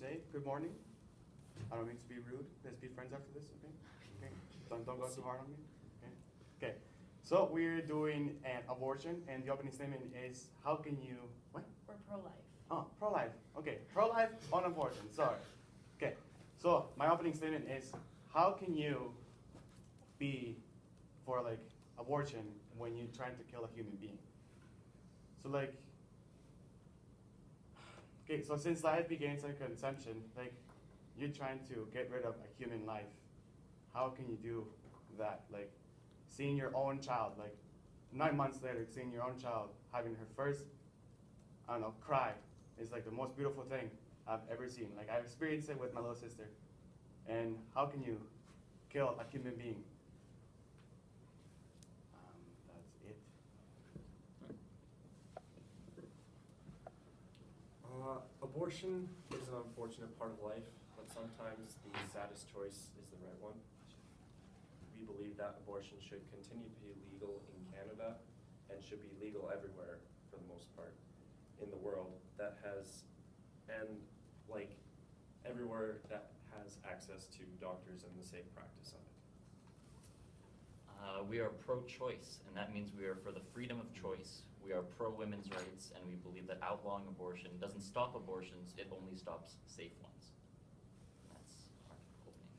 say good morning. I don't mean to be rude. Let's be friends after this, okay? Okay. Don't go too hard on me. Okay. Okay. So we're doing an abortion, and the opening statement is, how can you what? We're pro-life. Oh, pro-life. Okay, pro-life on abortion. Sorry. Okay. So my opening statement is, how can you be for like abortion when you're trying to kill a human being? So like, okay, so since life begins at conception, like you're trying to get rid of a human life. How can you do that? Like seeing your own child, like 9 months later, seeing your own child having her first, I don't know, cry is like the most beautiful thing I've ever seen. Like I've experienced it with my little sister. And how can you kill a human being? That's it. Abortion is an unfortunate part of life, but sometimes the saddest choice is the right one. We believe that abortion should continue to be legal in Canada and should be legal everywhere for the most part in the world that has, and like everywhere that has access to doctors and the safe practice of it. We are pro-choice, and that means we are for the freedom of choice. We are pro-women's rights, and we believe that outlawing abortion doesn't stop abortions, it only stops safe ones. That's our opening.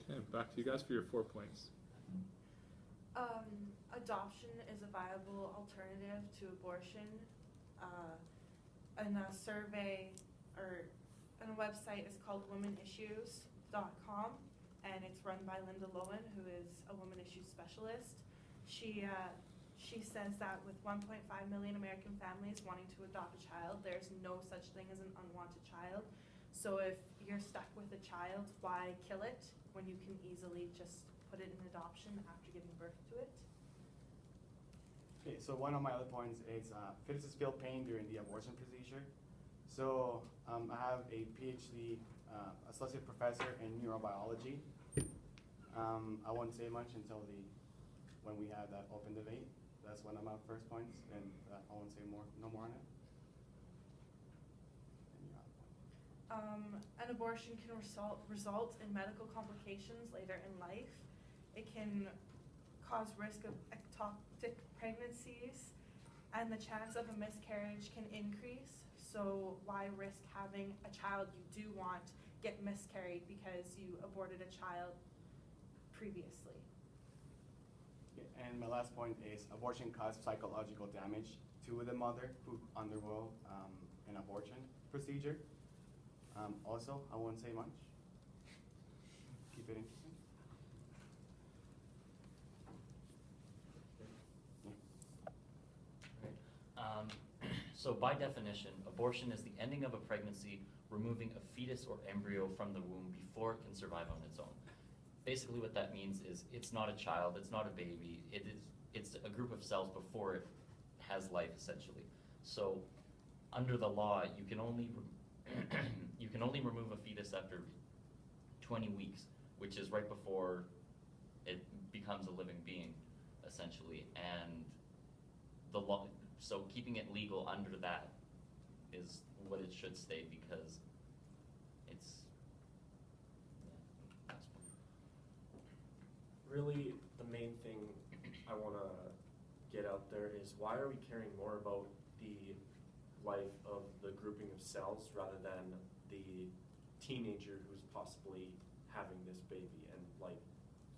Okay, back to you guys for your 4 points. Adoption is a viable alternative to abortion. And a survey or on a website is called womanissues.com, and it's run by Linda Lowen, who is a woman issues specialist. She says that with 1.5 million American families wanting to adopt a child, there's no such thing as an unwanted child. So if you're stuck with a child, why kill it when you can easily just put it in adoption after giving birth to it? Okay, so one of my other points is fetuses feel pain during the abortion procedure. So I have a PhD associate professor in neurobiology. I won't say much until when we have that open debate. That's one of my first points, and I won't say no more on it. An abortion can result in medical complications later in life. It can cause risk of ectopic pregnancies, and the chance of a miscarriage can increase. So why risk having a child you do want get miscarried because you aborted a child previously? Okay, and my last point is abortion causes psychological damage to the mother who undergo an abortion procedure. Also, I won't say much. Keep it interesting. So by definition, abortion is the ending of a pregnancy, removing a fetus or embryo from the womb before it can survive on its own. Basically what that means is it's not a child, it's not a baby, it's a group of cells before it has life, essentially. So under the law, you can only remove a fetus after 20 weeks, which is right before it becomes a living being, essentially. And the law, so keeping it legal under that is what it should stay, because it's, yeah, that's one. Really, the main thing I want to get out there is, why are we caring more about the life of the grouping of cells rather than the teenager who's possibly having this baby and like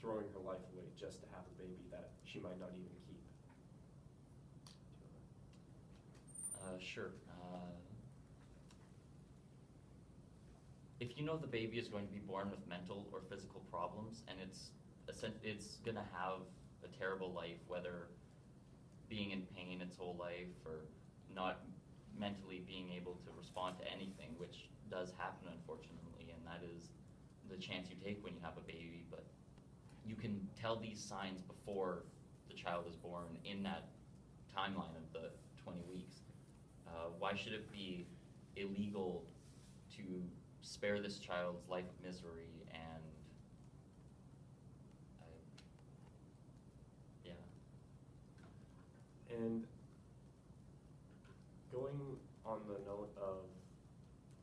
throwing her life away just to have a baby that she might not even keep? Sure. If you know the baby is going to be born with mental or physical problems, and it's going to have a terrible life, whether being in pain its whole life or not mentally being able to respond to anything, which does happen, unfortunately, and that is the chance you take when you have a baby. But you can tell these signs before the child is born in that timeline of the 20 weeks. Why should it be illegal to spare this child's life of misery? And yeah. And going on the note of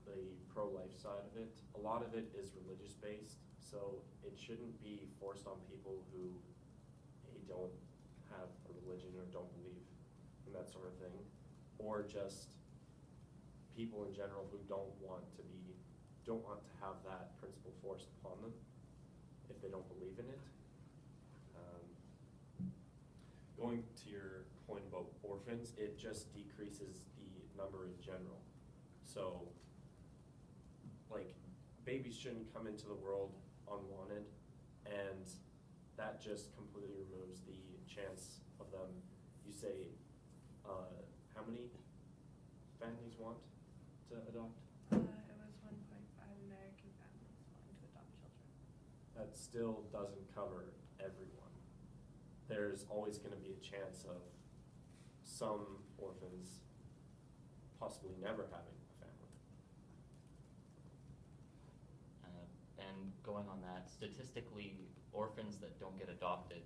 the pro-life side of it, a lot of it is religious-based, so it shouldn't be forced on people who don't have a religion or don't believe in that sort of thing, or just people in general who don't want to have that principle forced upon them if they don't believe in it. Going to your point about orphans, it just decreases the number in general. So, like, babies shouldn't come into the world unwanted, and that just completely removes the chance of them. You say, how many families want to adopt? It was 1.5 American families wanting to adopt children. That still doesn't cover everyone. There's always going to be a chance of some orphans possibly never having a family. And going on that, statistically, orphans that don't get adopted,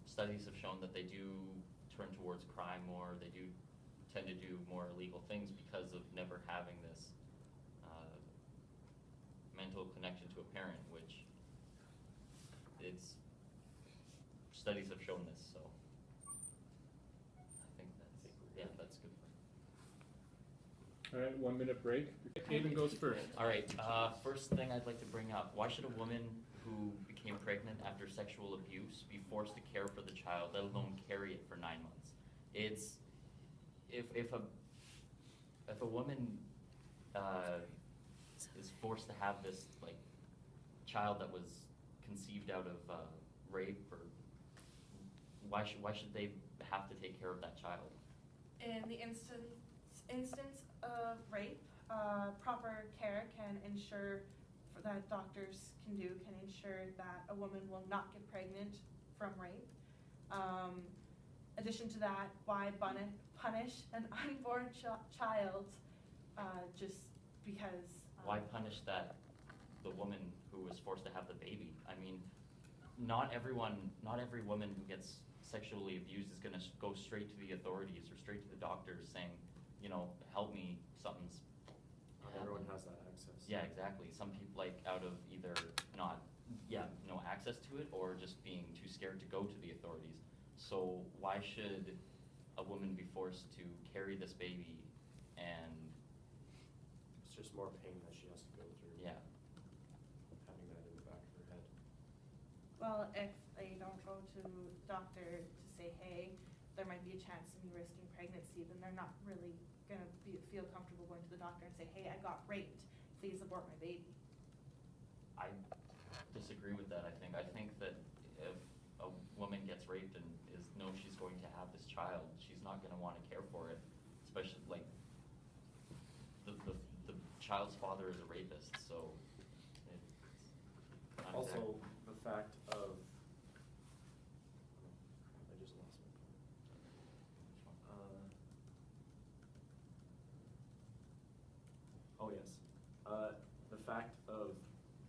studies have shown that they do turn towards crime more, they do tend to do more illegal things because of never having this mental connection to a parent, which studies have shown this, so I think that's good. All right, 1 minute break. Hayden goes first. All right, first thing I'd like to bring up, why should a woman who became pregnant after sexual abuse be forced to care for the child, let alone carry it for 9 months? It's, if a woman is forced to have this, like, child that was conceived out of rape, or why should they have to take care of that child? In the instance of rape, proper care can ensure that doctors can ensure that a woman will not get pregnant from rape. Addition to that, why punish an unborn child just because? Why punish the woman who was forced to have the baby? I mean, not every woman who gets sexually abused is going to go straight to the authorities or straight to the doctors saying, help me, something's Not everyone has that access. Yeah, exactly. Some people, like, out of either no access to it, or just being too scared to go to the authorities. So why should a woman be forced to carry this baby and? It's just more pain that she has to go through. Yeah. Having that in the back of her head. Well, if they don't go to the doctor to say, hey, there might be a chance of me risking pregnancy, then they're not really going to feel comfortable going to the doctor and say, hey, I got raped, please abort my baby. I disagree with that. I think that if a woman gets raped and knows she's going to have this child, she's not going to want to care for it, especially, like, the child's father is a rapist, so it's not Also, the fact of, I just lost my point. Oh yes, the fact of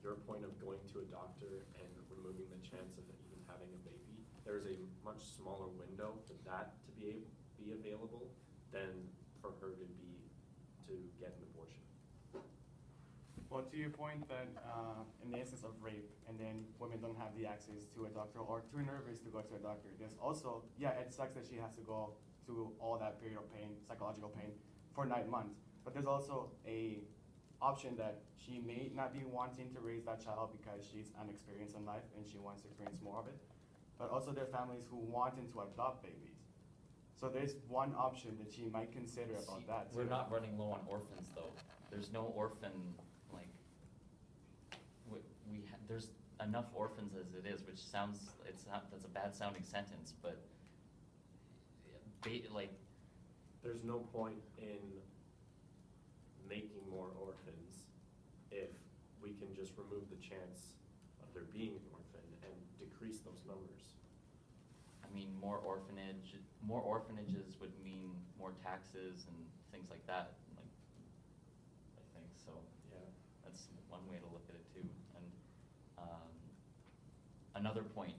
your point of going to a doctor and removing the chance of even having a baby, there's a much smaller window for that to be available than for her to get an abortion. Well, to your point that in the instance of rape, and then women don't have the access to a doctor or too nervous to go to a doctor, there's also, it sucks that she has to go through all that period of pain, psychological pain, for 9 months. But there's also a option that she may not be wanting to raise that child because she's unexperienced in life and she wants to experience more of it. But also there are families who wanting to adopt babies. So there's one option that she might consider about that. We're too. not running low on orphans, though. There's no orphan, like, there's enough orphans as it is, which sounds, that's a bad sounding sentence, but There's no point in making more orphans if we can just remove the chance of there being an orphan and decrease those numbers. I mean, more orphanages would mean more taxes and things like that, like, I think, so. Yeah. That's one way to look at it too. And another point,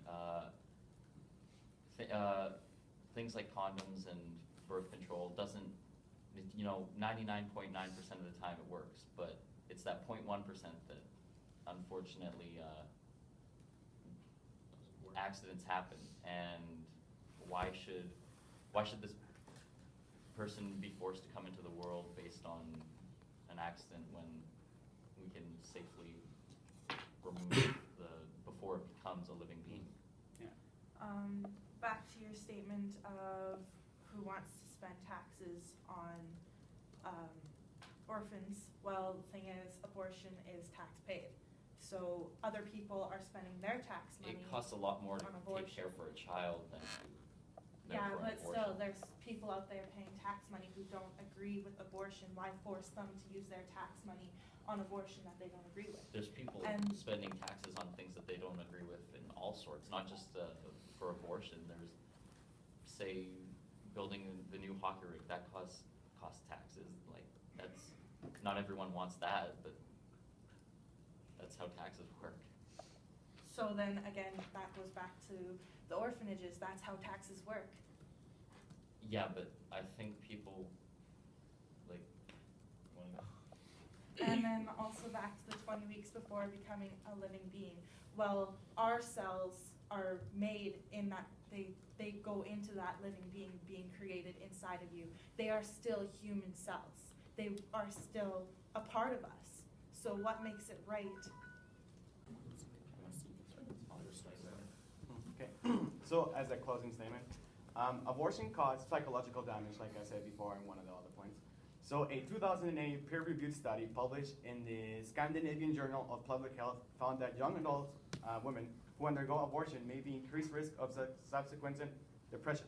things like condoms and birth control you know, 99.9% of the time it works, but it's that 0.1% that unfortunately, accidents happen, and why should this person be forced to come into the world based on an accident when we can safely remove before it becomes a living being? Back to your statement of who wants to spend taxes on orphans. Well, the thing is, abortion is tax paid. So other people are spending their tax money. It costs a lot more to on take abortion. care for a child than Yeah, for an but still, abortion. there's people out there paying tax money who don't agree with abortion. Why force them to use their tax money on abortion that they don't agree with? There's people And- spending taxes on things that they don't agree with in all sorts, not just for abortion. There's, say, building the new hockey rink, that costs taxes. Like, that's, not everyone wants that, but that's how taxes work. So then again, that goes back to the orphanages. That's how taxes work. Yeah, but I think people, like, wanna And then also back to the 20 weeks before becoming a living being. Well, our cells are made in that, they go into that living being being created inside of you. They are still human cells. They are still a part of us. So what makes it right? Okay, so as a closing statement, abortion caused psychological damage, like I said before in one of the other points. So a 2008 peer-reviewed study published in the Scandinavian Journal of Public Health found that young adult women who undergo abortion may be increased risk of subsequent depression.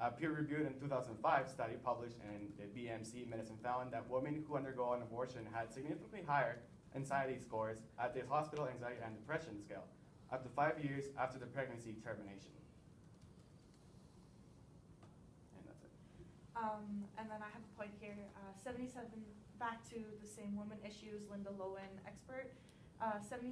A peer-reviewed in 2005 study published in the BMC Medicine found that women who undergo an abortion had significantly higher anxiety scores at the hospital anxiety and depression scale up to 5 years after the pregnancy termination. And that's it. And then I have a point here, 77, back to the same women issues, Linda Lowen expert. 77%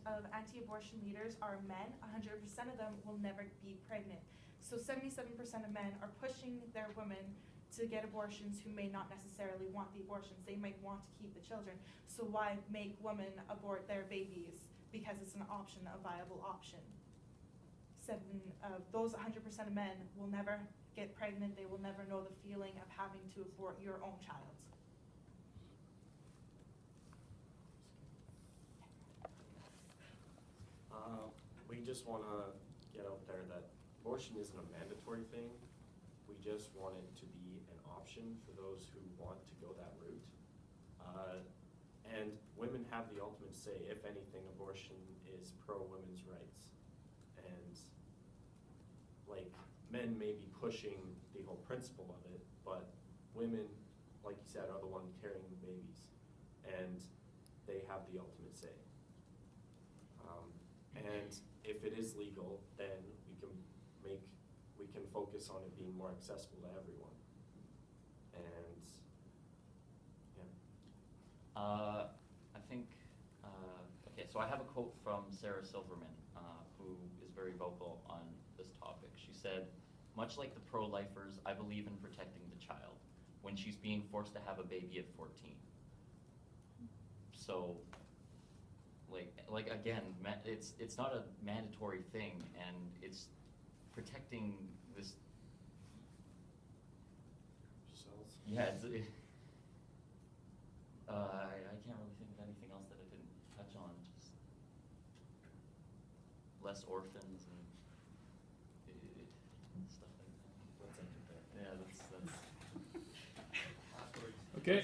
of anti-abortion leaders are men, 100% of them will never be pregnant. So 77% of men are pushing their women to get abortions who may not necessarily want the abortions. They might want to keep the children. So why make women abort their babies? Because it's an option, a viable option. Those 100% of men will never get pregnant. They will never know the feeling of having to abort your own child. We just want to get out there that abortion isn't a mandatory thing. We just want it to be an option for those who want to go that route. And women have the ultimate say. If anything, abortion is pro-women's rights. And like, men may be pushing the whole principle of it, but women, like you said, are the one carrying the babies. And they have the ultimate say. And if it is legal, then we can focus on it being more accessible to everyone. And yeah. I think, okay, so I have a quote from Sarah Silverman, who is very vocal on this topic. She said, "Much like the pro-lifers, I believe in protecting the child when she's being forced to have a baby at 14. So, like again, it's not a mandatory thing, and it's protecting this. Cells. Yeah, I can't really think of anything else that I didn't touch on. Just less orphans and stuff like that. Let's end it there. Yeah, that's. Okay.